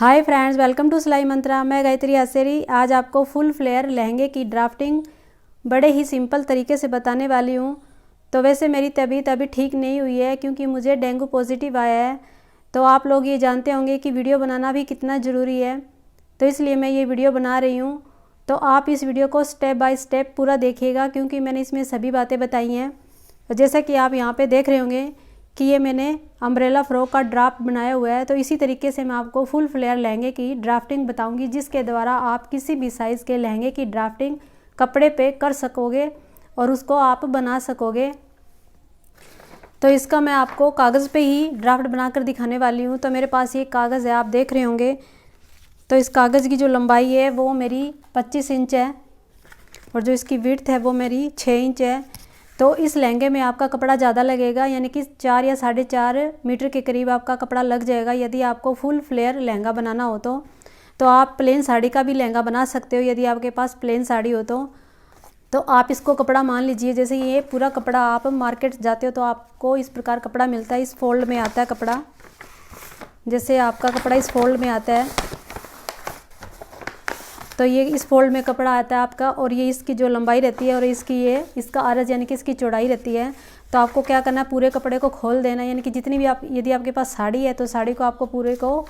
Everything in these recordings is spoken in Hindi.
हाय फ्रेंड्स, वेलकम टू सिलाई मंत्रा। मैं गायत्री आसेरी आज आपको फुल फ्लेयर लहंगे की ड्राफ्टिंग बड़े ही सिंपल तरीके से बताने वाली हूँ। तो वैसे मेरी तबीयत अभी ठीक नहीं हुई है क्योंकि मुझे डेंगू पॉजिटिव आया है। तो आप लोग ये जानते होंगे कि वीडियो बनाना भी कितना ज़रूरी है, तो इसलिए मैं ये वीडियो बना रही हूँ। तो आप इस वीडियो को स्टेप बाय स्टेप पूरा देखिएगा क्योंकि मैंने इसमें सभी बातें बताई हैं। जैसा कि आप यहाँ पर देख रहे होंगे कि ये मैंने अम्ब्रेला फ्रॉक का ड्राफ्ट बनाया हुआ है। तो इसी तरीके से मैं आपको फुल फ्लेयर लहंगे की ड्राफ्टिंग बताऊंगी, जिसके द्वारा आप किसी भी साइज़ के लहंगे की ड्राफ्टिंग कपड़े पे कर सकोगे और उसको आप बना सकोगे। तो इसका मैं आपको कागज़ पे ही ड्राफ्ट बनाकर दिखाने वाली हूँ। तो मेरे पास ये कागज़ है, आप देख रहे होंगे। तो इस कागज़ की जो लंबाई है वो मेरी 25 इंच है और जो इसकी विड्थ है वो मेरी 6 इंच है। तो इस लहंगे में आपका कपड़ा ज़्यादा लगेगा, यानी कि 4 या 4.5 मीटर के करीब आपका कपड़ा लग जाएगा यदि आपको फुल फ्लेयर लहंगा बनाना हो। तो आप प्लेन साड़ी का भी लहंगा बना सकते हो यदि आपके पास प्लेन साड़ी हो तो आप इसको कपड़ा मान लीजिए। जैसे ये पूरा कपड़ा आप मार्केट जाते हो तो आपको इस प्रकार कपड़ा मिलता है, इस फोल्ड में आता है कपड़ा। जैसे आपका कपड़ा इस फोल्ड में आता है तो ये इस फोल्ड में कपड़ा आता है आपका, और ये इसकी जो लंबाई रहती है और इसका आरज यानी कि इसकी चौड़ाई रहती है। तो आपको क्या करना है, पूरे कपड़े को खोल देना है, यानी कि जितनी भी यदि आपके पास साड़ी है तो साड़ी को आपको पूरे को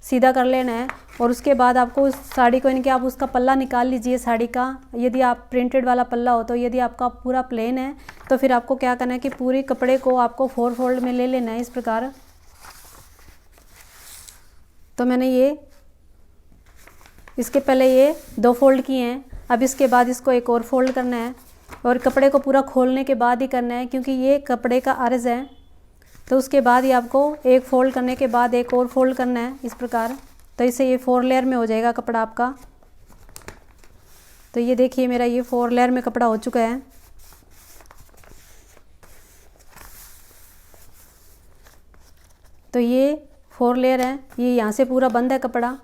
सीधा कर लेना है। और उसके बाद आपको उस साड़ी को यानी कि आप उसका पल्ला निकाल लीजिए साड़ी का। यदि आप प्रिंटेड वाला पल्ला हो तो, यदि आपका पूरा प्लेन है तो फिर आपको क्या करना है कि पूरे कपड़े को आपको 4 फोल्ड में ले लेना है इस प्रकार। तो मैंने इसके पहले ये 2 फोल्ड किए हैं, अब इसके बाद इसको एक और फोल्ड करना है और कपड़े को पूरा खोलने के बाद ही करना है क्योंकि ये कपड़े का अर्ज है। तो उसके बाद ही आपको एक फोल्ड करने के बाद एक और फोल्ड करना है इस प्रकार। तो इससे ये 4 लेयर में हो जाएगा कपड़ा आपका। तो ये देखिए मेरा ये 4 लेयर में कपड़ा हो चुका है। तो ये 4 लेयर है, ये यहाँ से पूरा बंद है कपड़ा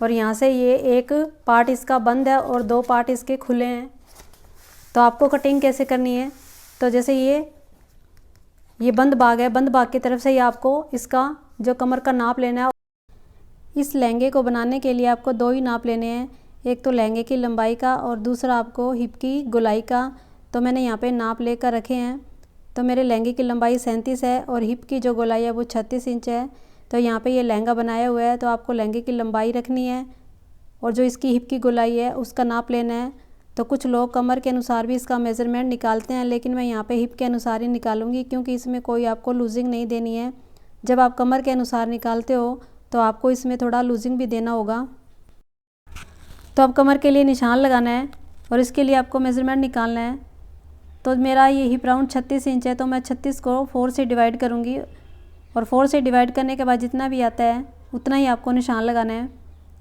और यहाँ से ये एक पार्ट इसका बंद है और 2 पार्ट इसके खुले हैं। तो आपको कटिंग कैसे करनी है, तो जैसे ये बंद भाग है, बंद भाग की तरफ से ही आपको इसका जो कमर का नाप लेना है। इस लहंगे को बनाने के लिए आपको 2 ही नाप लेने हैं, एक तो लहंगे की लंबाई का और दूसरा आपको हिप की गोलाई का। तो मैंने यहाँ पे नाप लेकर रखे हैं। तो मेरे लहंगे की लंबाई 37 है और हिप की जो गोलाई है वो 36 इंच है। तो यहाँ पे ये लहंगा बनाया हुआ है, तो आपको लहंगे की लंबाई रखनी है और जो इसकी हिप की गोलाई है उसका नाप लेना है। तो कुछ लोग कमर के अनुसार भी इसका मेज़रमेंट निकालते हैं, लेकिन मैं यहाँ पे हिप के अनुसार ही निकालूंगी क्योंकि इसमें कोई आपको लूजिंग नहीं देनी है। जब आप कमर के अनुसार निकालते हो तो आपको इसमें थोड़ा लूजिंग भी देना होगा। तो अब कमर के लिए निशान लगाना है और इसके लिए आपको मेज़रमेंट निकालना है। तो मेरा ये हिप राउंड 36 इंच है, तो मैं 36 को 4 से डिवाइड करूँगी और 4 से डिवाइड करने के बाद जितना भी आता है उतना ही आपको निशान लगाना है,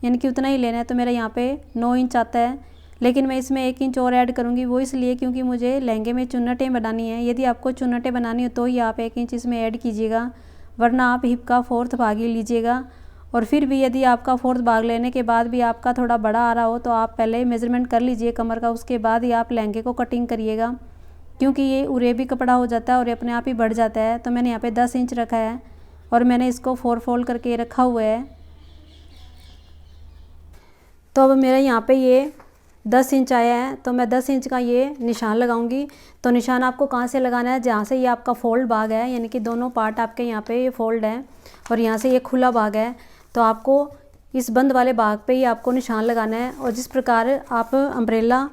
यानी कि उतना ही लेना है। तो मेरा यहाँ पे 9 इंच आता है, लेकिन मैं इसमें 1 इंच और ऐड करूँगी, वो इसलिए क्योंकि मुझे लहंगे में चुन्नटें बनानी है। यदि आपको चुन्नटें बनानी हो तो ही आप 1 इंच इसमें ऐड कीजिएगा, वरना आप हिप का 4th भाग ही लीजिएगा। और फिर भी यदि आपका 4th भाग लेने के बाद भी आपका थोड़ा बड़ा आ रहा हो तो आप पहले मेज़रमेंट कर लीजिए कमर का, उसके बाद ही आप लहंगे को कटिंग करिएगा क्योंकि ये उरेबी कपड़ा हो जाता है और अपने आप ही बढ़ जाता है। तो मैंने यहाँ पे 10 इंच रखा है और मैंने इसको 4 फोल्ड करके रखा हुआ है। तो अब मेरा यहाँ पे ये 10 इंच आया है, तो मैं 10 इंच का ये निशान लगाऊंगी। तो निशान आपको कहाँ से लगाना है, जहाँ से ये आपका फोल्ड भाग है, यानी कि दोनों पार्ट आपके यहाँ पे ये फोल्ड है और यहाँ से ये खुला भाग है। तो आपको इस बंद वाले भाग पे ही आपको निशान लगाना है और जिस प्रकार आप अम्ब्रेला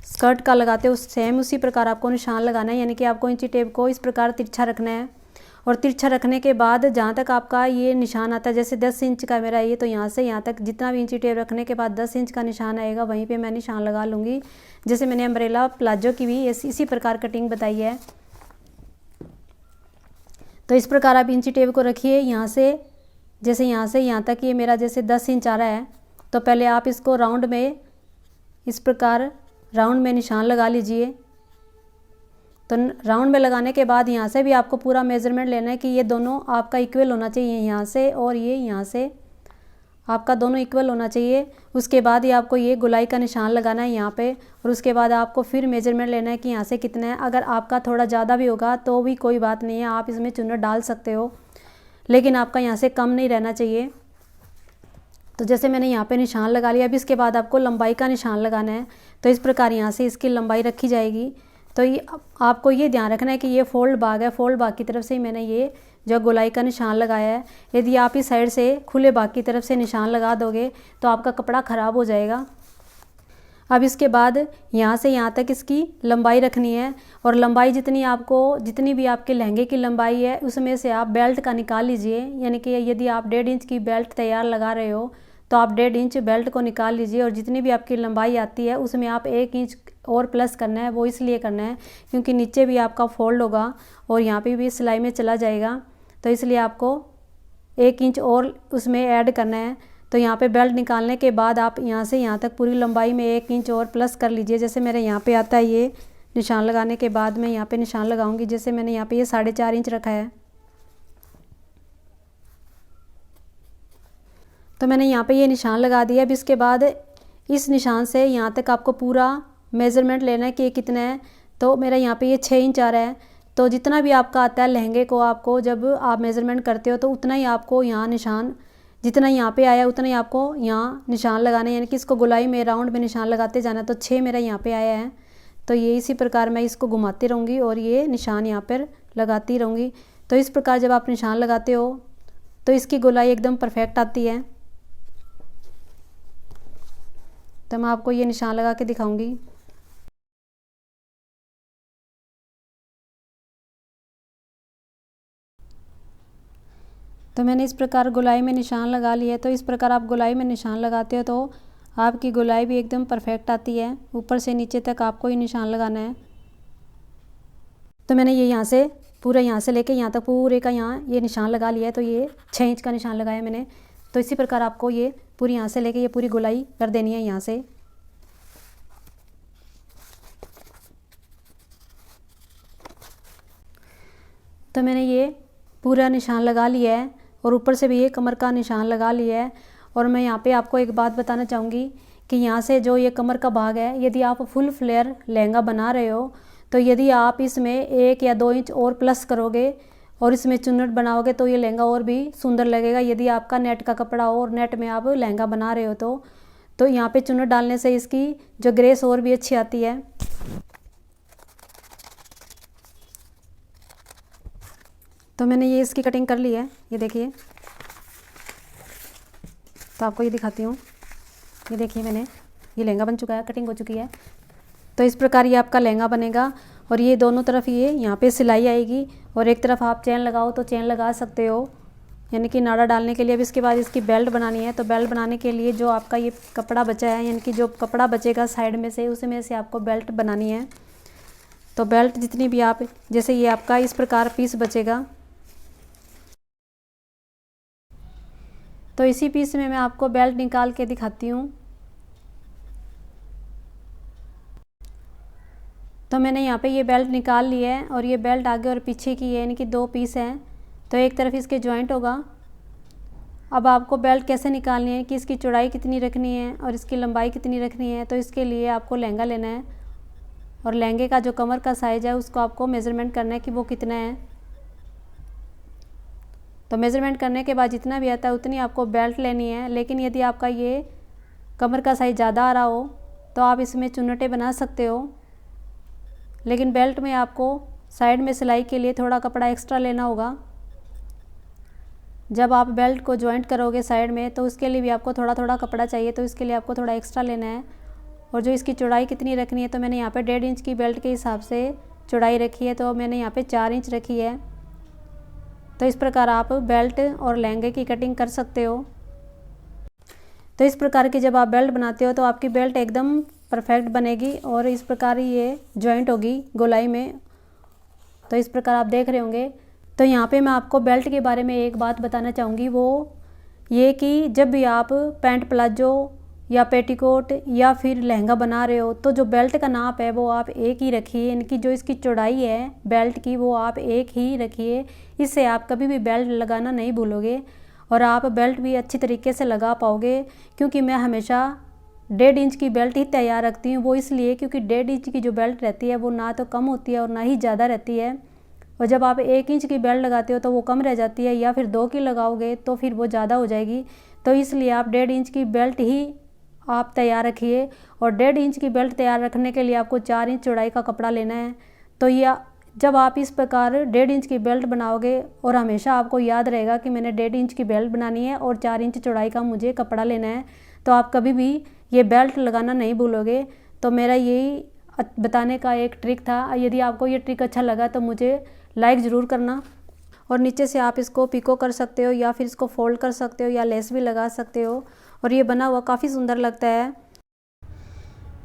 स्कर्ट का लगाते हो सेम उसी प्रकार आपको निशान लगाना है, यानी कि आपको इंची टेप को इस प्रकार तिरछा रखना है। और तिरछा रखने के बाद जहाँ तक आपका ये निशान आता है, जैसे 10 इंच का मेरा ये, तो यहाँ से यहाँ तक जितना भी इंची टेप रखने के बाद 10 इंच का निशान आएगा वहीं पे मैं निशान लगा लूँगी। जैसे मैंने अम्ब्रेला प्लाजो की भी इसी प्रकार कटिंग बताई है। तो इस प्रकार आप इंची टेप को रखिए यहाँ से, जैसे यहाँ से यहाँ तक ये मेरा जैसे 10 इंच आ रहा है, तो पहले आप इसको राउंड में इस प्रकार राउंड में निशान लगा लीजिए। तो राउंड में लगाने के बाद यहाँ से भी आपको पूरा मेज़रमेंट लेना है कि ये दोनों आपका इक्वल होना चाहिए, यहाँ से और ये यहाँ से आपका दोनों इक्वल होना चाहिए। उसके बाद ही आपको ये गोलाई का निशान लगाना है यहाँ पे और उसके बाद आपको फिर मेज़रमेंट लेना है कि यहाँ से कितना है। अगर आपका थोड़ा ज़्यादा भी होगा तो भी कोई बात नहीं है, आप इसमें चुन्नट डाल सकते हो, लेकिन आपका यहाँ से कम नहीं रहना चाहिए। तो जैसे मैंने यहाँ पे निशान लगा लिया, अब इसके बाद आपको लंबाई का निशान लगाना है। तो इस प्रकार यहाँ से इसकी लंबाई रखी जाएगी। तो ये आपको ये ध्यान रखना है कि ये फोल्ड भाग है, फोल्ड भाग की तरफ से ही मैंने ये जो गोलाई का निशान लगाया है। यदि आप इस साइड से खुले भाग की तरफ से निशान लगा दोगे तो आपका कपड़ा ख़राब हो जाएगा। अब इसके बाद यहाँ से यहाँ तक इसकी लंबाई रखनी है, और लंबाई जितनी भी आपके लहंगे की लंबाई है उसमें से आप बेल्ट का निकाल लीजिए। यानी कि यदि आप 1.5 इंच की बेल्ट तैयार लगा रहे हो तो आप 1.5 इंच बेल्ट को निकाल लीजिए, और जितनी भी आपकी लंबाई आती है उसमें आप 1 इंच और प्लस करना है। वो इसलिए करना है क्योंकि नीचे भी आपका फोल्ड होगा और यहाँ पे भी सिलाई में चला जाएगा, तो इसलिए आपको 1 इंच और उसमें ऐड करना है। तो यहाँ पे बेल्ट निकालने के बाद आप यहाँ से यहाँ तक पूरी लंबाई में 1 इंच और प्लस कर लीजिए। जैसे मेरे यहाँ पे आता है ये निशान लगाने के बाद मैं यहाँ पे निशान लगाऊंगी। जैसे मैंने यहाँ पे ये 4.5 इंच रखा है, तो मैंने यहाँ पे ये निशान लगा दिया। अब इसके बाद इस निशान से यहाँ तक आपको पूरा मेज़रमेंट लेना है कि ये कितना है। तो मेरा यहाँ पे ये 6 इंच आ रहा है। तो जितना भी आपका आता है लहंगे को, आपको जब आप मेज़रमेंट करते हो तो उतना ही आपको यहाँ निशान, जितना यहाँ पे आया उतना ही आपको यहाँ निशान लगाना है। यानी कि इसको गोलाई में राउंड में निशान लगाते जाना। तो 6 मेरा यहाँ पे आया है, तो ये इसी प्रकार मैं इसको घुमाती रहूँगी और ये निशान यहाँ पर लगाती रहूँगी। तो इस प्रकार जब आप निशान लगाते हो तो इसकी गोलाई एकदम परफेक्ट आती है। तो मैं आपको ये निशान लगा के दिखाऊंगी। तो मैंने इस प्रकार गोलाई में निशान लगा लिया है। तो इस प्रकार आप गोलाई में निशान लगाते हो तो आपकी गोलाई भी एकदम परफेक्ट आती है। ऊपर से नीचे तक आपको ये निशान लगाना है। तो मैंने ये यहाँ से पूरा यहाँ से लेके यहाँ तक पूरे का यहाँ ये निशान लगा लिया है। तो ये 6 इंच का निशान लगाया मैंने। तो इसी प्रकार आपको ये पूरी यहाँ से लेके ये पूरी गोलाई कर देनी है यहाँ से। तो मैंने ये पूरा निशान लगा लिया है और ऊपर से भी ये कमर का निशान लगा लिया है। और मैं यहाँ पे आपको एक बात बताना चाहूँगी कि यहाँ से जो ये कमर का भाग है, यदि आप फुल फ्लेयर लहंगा बना रहे हो तो यदि आप इसमें 1 या 2 इंच और प्लस करोगे और इसमें चुन्नट बनाओगे तो ये लहंगा और भी सुंदर लगेगा। यदि आपका नेट का कपड़ा हो और नेट में आप लहंगा बना रहे हो तो यहाँ पे चुन्नट डालने से इसकी जो ग्रेस और भी अच्छी आती है। तो मैंने ये इसकी कटिंग कर ली है, ये देखिए। तो आपको ये दिखाती हूँ, ये देखिए मैंने ये लहंगा बन चुका है, कटिंग हो चुकी है। तो इस प्रकार ये आपका लहंगा बनेगा और ये दोनों तरफ ये यहाँ पे सिलाई आएगी और एक तरफ आप चैन लगाओ तो चैन लगा सकते हो, यानी कि नाड़ा डालने के लिए। अब इसके बाद इसकी बेल्ट बनानी है। तो बेल्ट बनाने के लिए जो आपका ये कपड़ा बचा है, यानी कि जो कपड़ा बचेगा साइड में से, उसमें से आपको बेल्ट बनानी है। तो बेल्ट जितनी भी आप, जैसे ये आपका इस प्रकार पीस बचेगा, तो इसी पीस में मैं आपको बेल्ट निकाल के दिखाती हूँ। तो मैंने यहाँ पे ये बेल्ट निकाल ली है और ये बेल्ट आगे और पीछे की है, यानी कि 2 पीस हैं। तो एक तरफ इसके जॉइंट होगा। अब आपको बेल्ट कैसे निकालनी है कि इसकी चौड़ाई कितनी रखनी है और इसकी लंबाई कितनी रखनी है। तो इसके लिए आपको लहंगा लेना है और लहंगे का जो कमर का साइज़ है उसको आपको मेज़रमेंट करना है कि वो कितना है। तो मेज़रमेंट करने के बाद जितना भी आता है उतनी आपको बेल्ट लेनी है। लेकिन यदि आपका ये कमर का साइज़ ज़्यादा आ रहा हो तो आप इसमें चुन्नटें बना सकते हो, लेकिन बेल्ट में आपको साइड में सिलाई के लिए थोड़ा कपड़ा एक्स्ट्रा लेना होगा। जब आप बेल्ट को जॉइंट करोगे साइड में तो उसके लिए भी आपको थोड़ा थोड़ा कपड़ा चाहिए, तो इसके लिए आपको थोड़ा एक्स्ट्रा लेना है। और जो इसकी चौड़ाई कितनी रखनी है, तो मैंने यहाँ पे 1.5 इंच की बेल्ट के हिसाब से चौड़ाई रखी है, तो मैंने यहाँ पे 4 इंच रखी है। तो इस प्रकार आप बेल्ट और लहंगे की कटिंग कर सकते हो। तो इस प्रकार की जब आप बेल्ट बनाते हो तो आपकी बेल्ट एकदम परफेक्ट बनेगी और इस प्रकार ये जॉइंट होगी गोलाई में। तो इस प्रकार आप देख रहे होंगे। तो यहाँ पे मैं आपको बेल्ट के बारे में एक बात बताना चाहूँगी, वो ये कि जब भी आप पैंट प्लाजो या पेटीकोट या फिर लहंगा बना रहे हो तो जो बेल्ट का नाप है वो आप एक ही रखिए, इनकी जो इसकी चौड़ाई है बेल्ट की वो आप एक ही रखिए। इससे आप कभी भी बेल्ट लगाना नहीं भूलोगे और आप बेल्ट भी अच्छी तरीके से लगा पाओगे। क्योंकि मैं हमेशा 1.5 इंच की बेल्ट ही तैयार रखती हूँ। वो इसलिए क्योंकि 1.5 इंच की जो बेल्ट रहती है वो ना तो कम होती है और ना ही ज़्यादा रहती है, और जब आप 1 इंच की बेल्ट लगाते हो तो वो कम रह जाती है, या फिर 2 की लगाओगे तो फिर वो ज़्यादा हो जाएगी। तो इसलिए आप 1.5 इंच की बेल्ट ही आप तैयार रखिए। और 1.5 इंच की बेल्ट तैयार रखने के लिए आपको 4 इंच चौड़ाई का कपड़ा लेना है। तो यह जब आप इस प्रकार 1.5 इंच की बेल्ट बनाओगे और हमेशा आपको याद रहेगा कि मैंने 1.5 इंच की बेल्ट बनानी है और 4 इंच चौड़ाई का मुझे कपड़ा लेना है, तो आप कभी भी ये बेल्ट लगाना नहीं भूलोगे। तो मेरा यही बताने का एक ट्रिक था। यदि आपको ये ट्रिक अच्छा लगा तो मुझे लाइक ज़रूर करना। और नीचे से आप इसको पिको कर सकते हो या फिर इसको फोल्ड कर सकते हो या लेस भी लगा सकते हो। और ये बना हुआ काफ़ी सुंदर लगता है।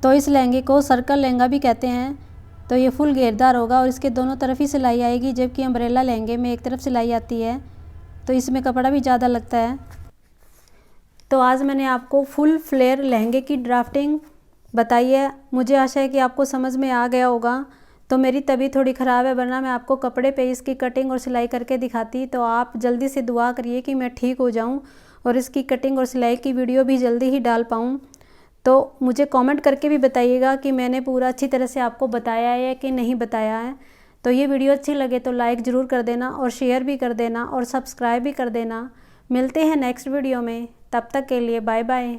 तो इस लहंगे को सर्कल लहंगा भी कहते हैं। तो ये फुल घेरदार होगा और इसके दोनों तरफ ही सिलाई आएगी, जबकि अम्ब्रेला लहंगे में एक तरफ सिलाई आती है, तो इसमें कपड़ा भी ज़्यादा लगता है। तो आज मैंने आपको फुल फ्लेयर लहंगे की ड्राफ्टिंग बताई है। मुझे आशा है कि आपको समझ में आ गया होगा। तो मेरी तबीयत थोड़ी ख़राब है, वरना मैं आपको कपड़े पे इसकी कटिंग और सिलाई करके दिखाती। तो आप जल्दी से दुआ करिए कि मैं ठीक हो जाऊं और इसकी कटिंग और सिलाई की वीडियो भी जल्दी ही डाल पाऊं। तो मुझे कमेंट करके भी बताइएगा कि मैंने पूरा अच्छी तरह से आपको बताया है कि नहीं बताया है। तो ये वीडियो अच्छी लगे तो लाइक ज़रूर कर देना और शेयर भी कर देना और सब्सक्राइब भी कर देना। मिलते हैं नेक्स्ट वीडियो में, तब तक के लिए बाय बाय।